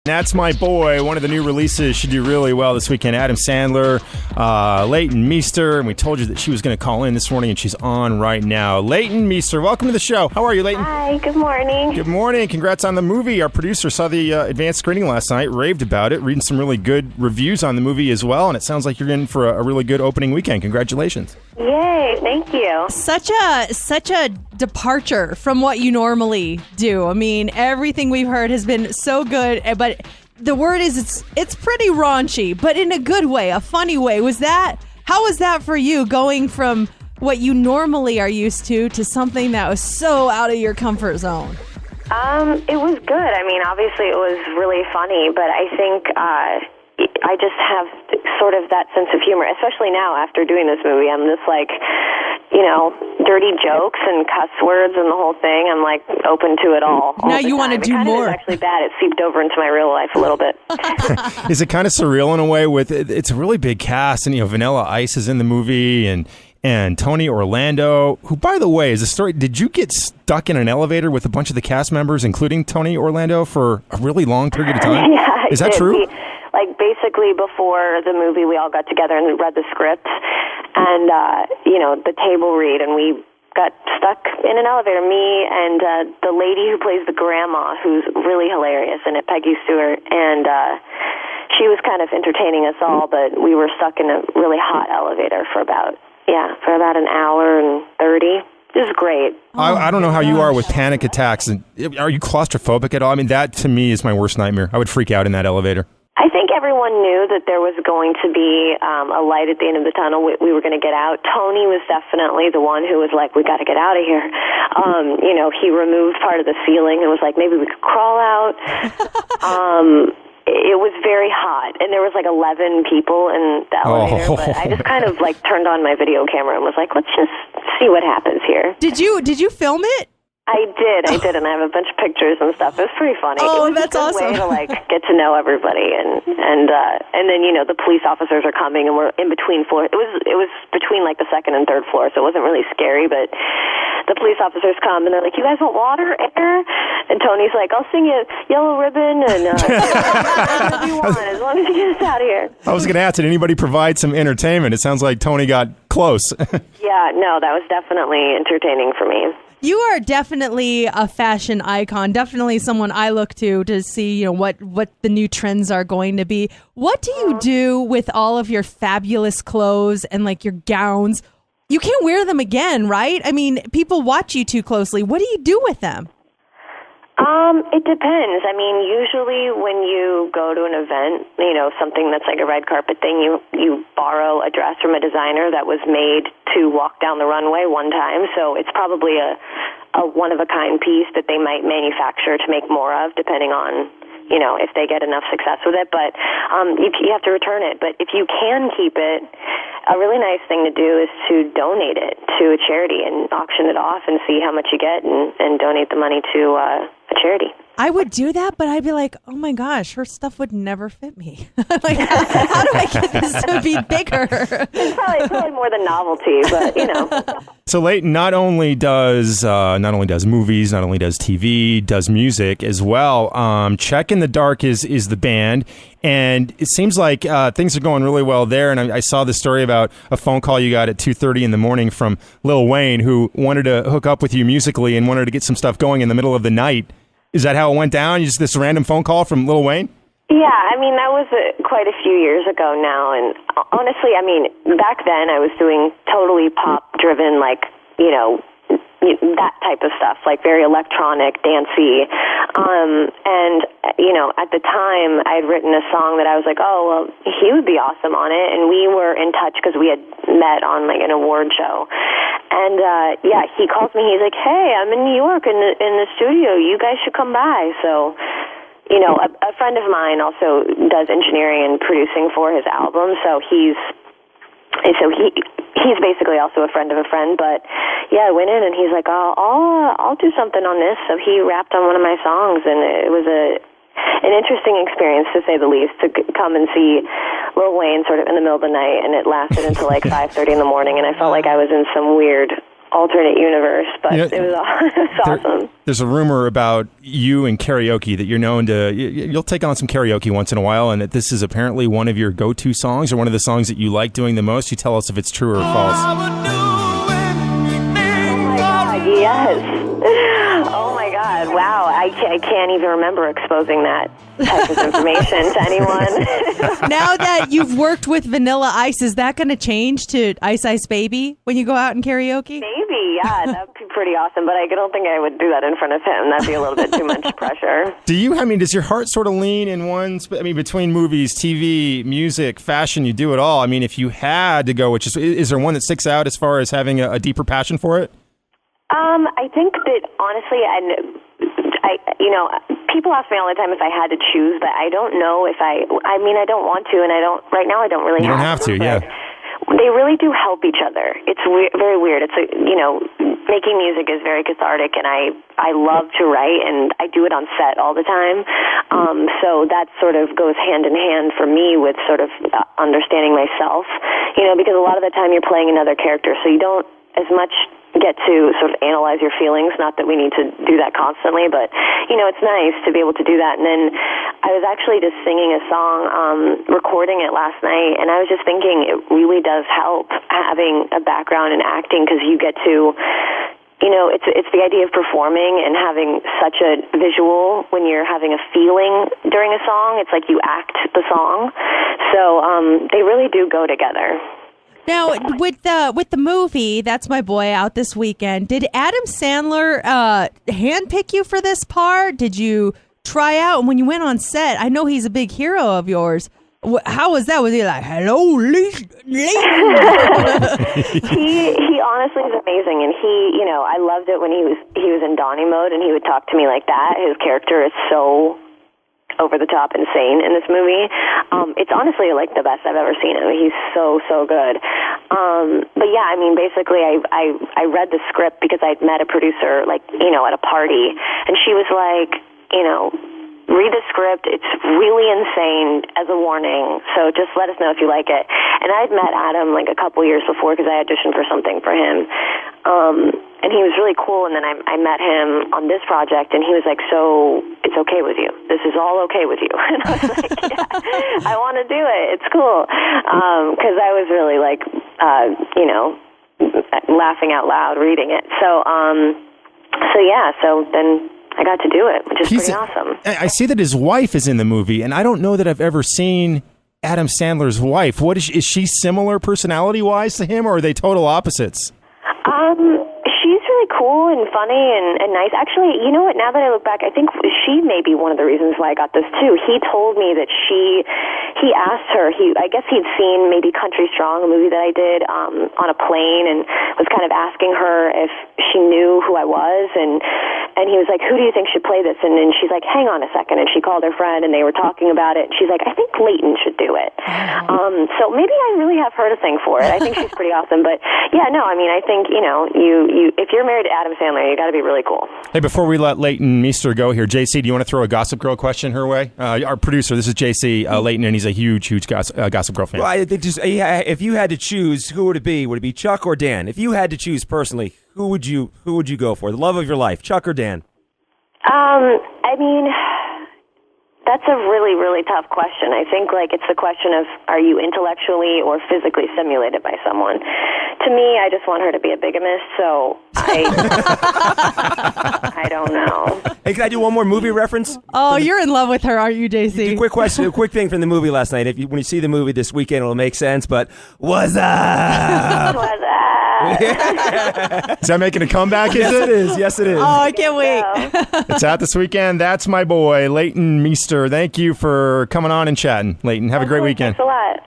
That's My Boy. One of the new releases should do really well this weekend. Adam Sandler, Leighton Meester, and we told you that she was going to call in this morning, and she's on right now. Leighton Meester, welcome to the show. How are you, Leighton? Hi, good morning. Good morning. Congrats on the movie. Our producer saw the advanced screening last night, raved about it, reading some really good reviews on the movie as well, and it sounds like you're in for a really good opening weekend. Congratulations. Yay, thank you. Such a departure from what you normally do. I mean, everything we've heard has been so good, but the word is it's pretty raunchy, but in a good way, a funny way. How was that for you, going from what you normally are used to something that was so out of your comfort zone? It was good. I mean, obviously it was really funny, but I think I just have sort of that sense of humor, especially now after doing this movie. I'm just like, dirty jokes and cuss words and the whole thing. I'm like open to it all now you want to do more. It's actually bad. It seeped over into my real life a little bit. Is it kind of surreal in a way? It's a really big cast, and Vanilla Ice is in the movie, and Tony Orlando, who, by the way, is a story. Did you get stuck in an elevator with a bunch of the cast members, including Tony Orlando, for a really long period of time? Yeah, is that true? Basically, before the movie, we all got together and read the script and, the table read, and we got stuck in an elevator. Me and the lady who plays the grandma, who's really hilarious in it, Peggy Stewart, and she was kind of entertaining us all, but we were stuck in a really hot elevator for about an hour and 30. It was great. I don't know how you are with panic attacks. And are you claustrophobic at all? I mean, that to me is my worst nightmare. I would freak out in that elevator. I think everyone knew that there was going to be a light at the end of the tunnel. We were going to get out. Tony was definitely the one who was like, we got to get out of here. He removed part of the ceiling and was like, maybe we could crawl out. It was very hot, and there was 11 people in the elevator, but I just kind of turned on my video camera and was like, let's just see what happens here. Did you film it? I did, and I have a bunch of pictures and stuff. It was pretty funny. Oh, it was that's a good awesome. way to get to know everybody, and then the police officers are coming, and we're in between floors. It was between the second and third floor, so it wasn't really scary. But the police officers come, and they're like, "You guys want water, air?" And Tony's like, "I'll sing you Yellow Ribbon, and whatever you want, as long as you get us out of here." I was going to ask, did anybody provide some entertainment? It sounds like Tony got close. Yeah, no, that was definitely entertaining for me. You are definitely a fashion icon, definitely someone I look to see, what the new trends are going to be. What do you do with all of your fabulous clothes and your gowns? You can't wear them again, right? I mean, people watch you too closely. What do you do with them? It depends. I mean, usually when you go to an event, something that's like a red carpet thing, you borrow a dress from a designer that was made to walk down the runway one time. So it's probably a one-of-a-kind piece that they might manufacture to make more of, depending on, if they get enough success with it. But you have to return it. But if you can keep it, a really nice thing to do is to donate it to a charity and auction it off and see how much you get and donate the money to a charity. I would do that, but I'd be like, oh my gosh, her stuff would never fit me. How do I get this to be bigger? It's probably more than novelty, but So Leighton not only does movies, not only does TV, does music as well. Check in the Dark is the band, and it seems like things are going really well there. And I saw the story about a phone call you got at 2:30 in the morning from Lil Wayne, who wanted to hook up with you musically and wanted to get some stuff going in the middle of the night. Is that how it went down? Just this random phone call from Lil Wayne? Yeah, I mean, that was quite a few years ago now. And honestly, I mean, back then I was doing totally pop-driven, that type of stuff, very electronic, dancey. And, at the time I had written a song that I was like, oh, well, he would be awesome on it. And we were in touch because we had met on an award show. And, he calls me. He's like, hey, I'm in New York in the studio. You guys should come by. So, a friend of mine also does engineering and producing for his album. So he's basically also a friend of a friend. But yeah, I went in and he's like, I'll do something on this. So he rapped on one of my songs, and it was an interesting experience, to say the least, to come and see Lil Wayne sort of in the middle of the night, and it lasted until 5:30 in the morning, and I felt like I was in some weird alternate universe, but it was awesome. There's a rumor about you and karaoke that you're known to. You'll take on some karaoke once in a while, and that this is apparently one of your go-to songs or one of the songs that you like doing the most. You tell us if it's true or false. Oh my God, yes. Oh my God, wow. I can't even remember exposing that type of information to anyone. Now that you've worked with Vanilla Ice, is that going to change to Ice Ice Baby when you go out and karaoke? Maybe, yeah, that would be pretty awesome, but I don't think I would do that in front of him. That'd be a little bit too much pressure. Does your heart sort of lean in one, between movies, TV, music, fashion, you do it all. I mean, if you had to go, is there one that sticks out as far as having a deeper passion for it? I think that honestly, people ask me all the time if I had to choose, but I don't know if I don't want to, and right now I don't really You don't have to, yeah. They really do help each other. It's very weird. It's making music is very cathartic, and I love to write, and I do it on set all the time. So that sort of goes hand in hand for me with sort of understanding myself, because a lot of the time you're playing another character, so you don't as much get to sort of analyze your feelings. Not that we need to do that constantly, but it's nice to be able to do that. And then I was actually just singing a song, recording it last night, and I was just thinking it really does help having a background in acting, because you get to it's the idea of performing and having such a visual when you're having a feeling during a song. It's like you act the song. So they really do go together. Now, with the movie That's My Boy out this weekend, did Adam Sandler handpick you for this part? Did you try out? And when you went on set, I know he's a big hero of yours. How was that? Was he like, hello, Leighton? He honestly is amazing, and I loved it when he was in Donnie mode, and he would talk to me like that. His character is so over the top insane in this movie. It's honestly like the best I've ever seen him. He's so good. But yeah, basically I read the script because I'd met a producer at a party, and she was like, read the script. It's really insane, as a warning. So just let us know if you like it. And I'd met Adam a couple years before because I auditioned for something for him. And he was really cool, and then I met him on this project, and he was like, so it's okay with you? This is all okay with you? And I was like, yeah, I want to do it. It's cool. Because I was really laughing out loud reading it. So then I got to do it, which is pretty awesome. I see that his wife is in the movie, and I don't know that I've ever seen Adam Sandler's wife. What is she similar personality-wise to him, or are they total opposites? She's really cool and funny and nice. Actually, you know what? Now that I look back, I think she may be one of the reasons why I got this too. He told me that he asked her. I guess he'd seen maybe Country Strong, a movie that I did on a plane, and was kind of asking her if she knew who I was, and he was like, "Who do you think should play this?" And then she's like, "Hang on a second," and she called her friend, and they were talking about it. And she's like, "I think Leighton should do it." So maybe I really have her to thank for it. I think she's pretty awesome. But yeah, no, I think you if you're married to Adam Sandler, you got to be really cool. Hey, before we let Leighton Meester go here, JC, do you want to throw a Gossip Girl question her way? Our producer, this is JC Leighton, and he's a huge Gossip Girl fan. Well, if you had to choose, who would it be? Would it be Chuck or Dan? If you had to choose personally, who would you go for? The love of your life, Chuck or Dan? That's a really, really tough question. I think it's the question of, are you intellectually or physically stimulated by someone? To me, I just want her to be a bigamist, so I don't know. Hey, can I do one more movie reference? Oh, you're in love with her, aren't you, JC? Quick question, a quick thing from the movie last night. When you see the movie this weekend, it'll make sense, but what's up? What's up? Is that making a comeback, is it? Yes, it is. Oh, I can't wait. It's out this weekend. That's my boy, Leighton Meester. Thank you for coming on and chatting, Leighton. Have a great weekend. Thanks a lot.